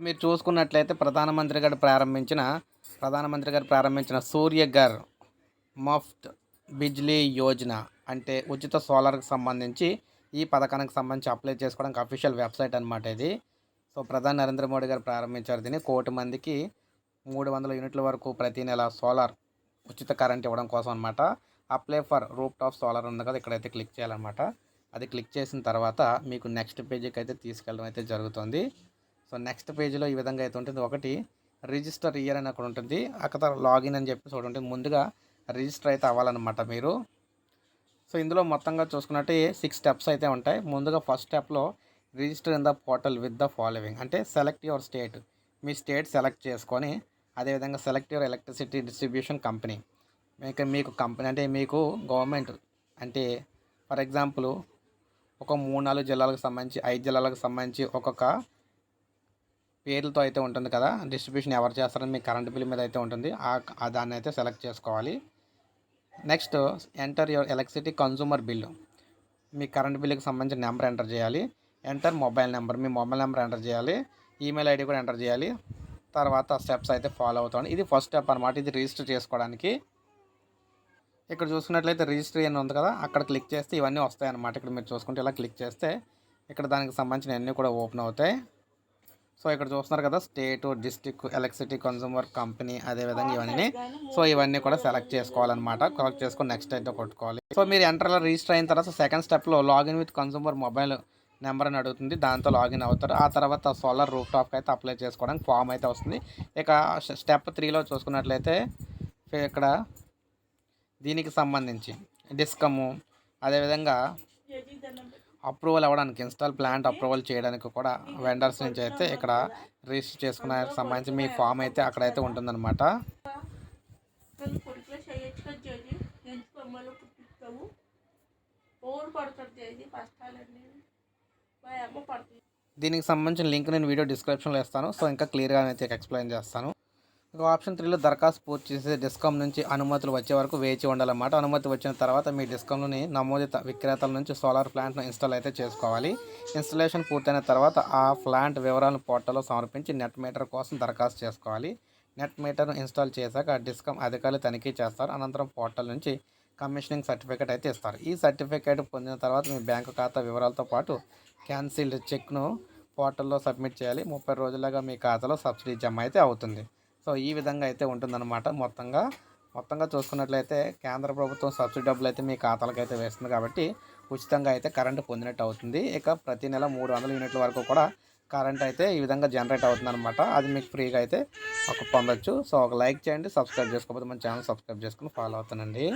మీరు చూసుకున్నట్లయితే ప్రధానమంత్రి గారు ప్రారంభించిన సూర్యఘర్ మఫ్ట్ బిజ్లీ యోజన అంటే ఉచిత సోలార్కి సంబంధించి ఈ పథకానికి సంబంధించి అప్లై చేసుకోవడానికి అఫీషియల్ వెబ్సైట్ అనమాట ఇది. సో ప్రధాని నరేంద్ర మోడీ గారు ప్రారంభించారు దీన్ని. 1,00,00,000 మందికి 300 యూనిట్ల వరకు ప్రతి నెల సోలార్ ఉచిత కరెంట్ ఇవ్వడం కోసం అనమాట. Apply for rooftop solar ఉంది కదా, ఇక్కడైతే క్లిక్ చేయాలన్నమాట. అది క్లిక్ చేసిన తర్వాత మీకు నెక్స్ట్ పేజీకి అయితే తీసుకెళ్ళడం అయితే జరుగుతుంది. సో నెక్స్ట్ పేజీలో ఈ విధంగా అయితే ఉంటుంది. ఒకటి రిజిస్టర్ ఇయర్ అని అక్కడ ఉంటుంది, అక్కడ లాగిన్ అని చెప్పి చూడండి. ముందుగా రిజిస్టర్ అయితే అవ్వాలన్నమాట మీరు. సో ఇందులో మొత్తంగా చూసుకున్నట్టు 6 స్టెప్స్ అయితే ఉంటాయి. ముందుగా ఫస్ట్ స్టెప్లో register in the portal with the following అంటే సెలెక్ట్ యువర్ స్టేట్, మీ స్టేట్ సెలెక్ట్ చేసుకొని అదేవిధంగా select your electricity distribution company, మీకు కంపెనీ అంటే మీకు గవర్నమెంట్ అంటే ఫర్ ఎగ్జాంపుల్ ఒక 3-4 జిల్లాలకు సంబంధించి 5 జిల్లాలకు సంబంధించి ఒక్కొక్క పేర్లతో అయితే ఉంటుంది కదా, డిస్ట్రిబ్యూషన్ ఎవరు చేస్తారని మీ కరెంట్ బిల్ మీద అయితే ఉంటుంది. దాన్ని అయితే సెలెక్ట్ చేసుకోవాలి. Next enter your electricity consumer bill, me current బిల్లుకి సంబంధించిన నెంబర్ ఎంటర్ చేయాలి. ఎంటర్ మొబైల్ నెంబర్, మీ మొబైల్ నెంబర్ ఎంటర్ చేయాలి. ఈమెయిల్ ఐడి కూడా ఎంటర్ చేయాలి. తర్వాత స్టెప్స్ అయితే ఫాలో అవుతాను. ఇది ఫస్ట్ స్టెప్ అనమాట, ఇది రిజిస్టర్ చేసుకోవడానికి. ఇక్కడ చూసుకున్నట్లయితే రిజిస్టర్ అని ఉంది కదా, అక్కడ క్లిక్ చేస్తే ఇవన్నీ వస్తాయి అన్నమాట. ఇక్కడ మీరు చూసుకుంటే ఇలా క్లిక్ చేస్తే ఇక్కడ దానికి సంబంధించిన అన్నీ కూడా ఓపెన్ అవుతాయి. సో ఇక్కడ చూస్తున్నారు కదా, state, district, electricity consumer company, అదేవిధంగా ఇవన్నీ. సో ఇవన్నీ కూడా సెలెక్ట్ చేసుకోవాలన్నమాట. సెలెక్ట్ చేసుకొని నెక్స్ట్ అయితే కొట్టుకోవాలి. సో మీరు ఎంటర్లో రిజిస్టర్ అయిన తర్వాత సెకండ్ స్టెప్లో login with consumer mobile number అని అడుగుతుంది, దాంతో లాగిన్ అవుతారు. ఆ తర్వాత సోలార్ రూఫ్ టాప్కి అయితే అప్లై చేసుకోవడానికి ఫామ్ అయితే వస్తుంది. ఇక స్టెప్ 3లో చూసుకున్నట్లయితే ఇక్కడ దీనికి సంబంధించి డిస్కము, అదేవిధంగా అప్రూవల్ అవ్వడానికి ఇన్స్టాల్ ప్లాంట్ అప్రూవల్ చేయడానికి కూడా వెండర్స్ నుంచి అయితే ఇక్కడ రిజిస్టర్ చేసుకునే సంబంధించి మీ ఫామ్ అయితే అక్కడైతే ఉంటుందన్నమాట. దీనికి సంబంధించిన లింక్ నేను వీడియో డిస్క్రిప్షన్లో ఇస్తాను. సో ఇంకా క్లియర్గా అయితే ఎక్స్ప్లెయిన్ చేస్తాను. ఆప్షన్ 3లో దరఖాస్తు పూర్తి చేసి డిస్కమ్ నుంచి అనుమతులు వచ్చే వరకు వేచి ఉండాలన్నమాట. అనుమతి వచ్చిన తర్వాత మీ డిస్కమ్లోని నమోదిత విక్రేతల నుంచి సోలార్ ప్లాంట్ను ఇన్స్టాల్ అయితే చేసుకోవాలి. ఇన్స్టాలేషన్ పూర్తయిన తర్వాత ఆ ప్లాంట్ వివరాలను పోర్టల్లో సమర్పించి నెట్ మీటర్ కోసం దరఖాస్తు చేసుకోవాలి. నెట్ మీటర్ను ఇన్స్టాల్ చేశాక డిస్కమ్ అధికారులు తనిఖీ చేస్తారు. అనంతరం పోర్టల్ నుంచి కమిషనింగ్ సర్టిఫికేట్ అయితే ఇస్తారు. ఈ సర్టిఫికేట్ పొందిన తర్వాత మీ బ్యాంకు ఖాతా వివరాలతో పాటు క్యాన్సిల్డ్ చెక్ను పోర్టల్లో సబ్మిట్ చేయాలి. 30 రోజులుగా మీ ఖాతాలో సబ్సిడీ జమ అయితే అవుతుంది. సో ఈ విధంగా అయితే ఉంటుందన్నమాట. మొత్తంగా చూసుకున్నట్లయితే కేంద్ర ప్రభుత్వం సబ్సిడీ డబ్బులు అయితే మీ ఖాతాలకు అయితే వేస్తుంది కాబట్టి ఉచితంగా అయితే కరెంటు పొందినట్టు అవుతుంది. ఇక ప్రతి నెల 300 యూనిట్ల వరకు కూడా కరెంట్ అయితే ఈ విధంగా జనరేట్ అవుతుందన్నమాట. అది మీకు ఫ్రీగా అయితే పొందొచ్చు. సో ఒక లైక్ చేయండి, సబ్స్క్రైబ్ చేసుకోకపోతే మన ఛానల్ సబ్స్క్రైబ్ చేసుకుని ఫాలో అవుతానండి.